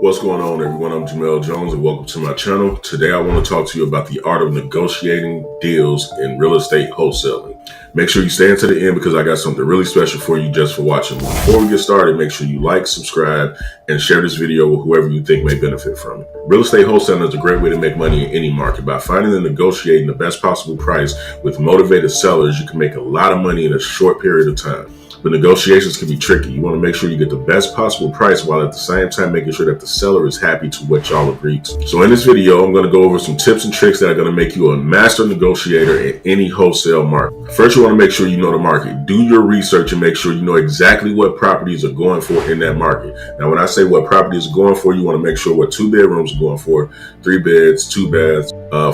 What's going on, everyone? I'm Jamel Jones and welcome to my channel. Today I want to talk to you about the art of negotiating deals in real estate wholesaling. Make sure you stay until the end because I got something really special for you just for watching. Before we get started, make sure you like, subscribe, and share this video with whoever you think may benefit from it. Real estate wholesaling is a great way to make money in any market. By finding and negotiating the best possible price with motivated sellers, you can make a lot of money in a short period of time. But negotiations can be tricky. You want to make sure you get the best possible price while at the same time making sure that the seller is happy to what y'all agreed to. So in this video, I'm going to go over some tips and tricks that are going to make you a master negotiator in any wholesale market. First, you want to make sure you know the market. Do your research and make sure you know exactly what properties are going for in that market. Now, when I say what properties are going for, you want to make sure what 2 bedrooms are going for, 3 beds, 2 baths,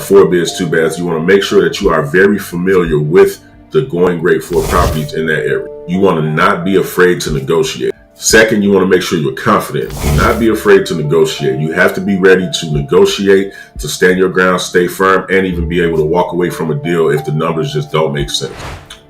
4 beds, 2 baths. You want to make sure that you are very familiar with the going rate for properties in that area. You want to not be afraid to negotiate. Second, you want to make sure you're confident. Do not be afraid to negotiate. You have to be ready to negotiate, to stand your ground, stay firm, and even be able to walk away from a deal if the numbers just don't make sense.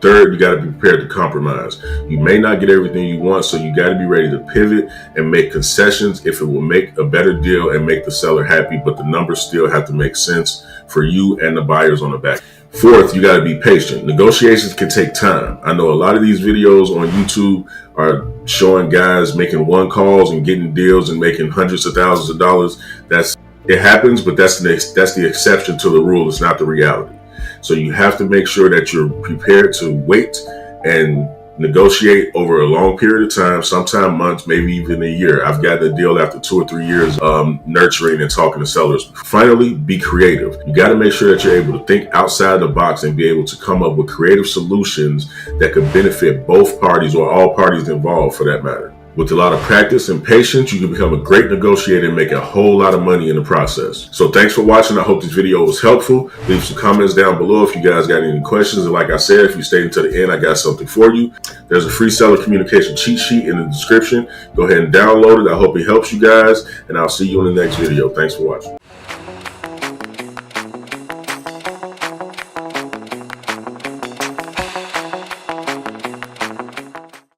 Third, you got to be prepared to compromise. You may not get everything you want, so you got to be ready to pivot and make concessions if it will make a better deal and make the seller happy, but the numbers still have to make sense for you and the buyers on the back. Fourth, you got to be patient. Negotiations can take time. I know a lot of these videos on YouTube are showing guys making one calls and getting deals and making hundreds of thousands of dollars. It happens, but that's the exception to the rule. It's not the reality. So you have to make sure that you're prepared to wait and negotiate over a long period of time, sometime months, maybe even a year. I've gotten a deal after 2 or 3 years nurturing and talking to sellers. Finally, be creative. You got to make sure that you're able to think outside the box and be able to come up with creative solutions that could benefit both parties or all parties involved for that matter. With a lot of practice and patience, you can become a great negotiator and make a whole lot of money in the process. So thanks for watching. I hope this video was helpful. Leave some comments down below if you guys got any questions. And like I said, if you stayed until the end, I got something for you. There's a free seller communication cheat sheet in the description. Go ahead and download it. I hope it helps you guys, and I'll see you in the next video. Thanks for watching.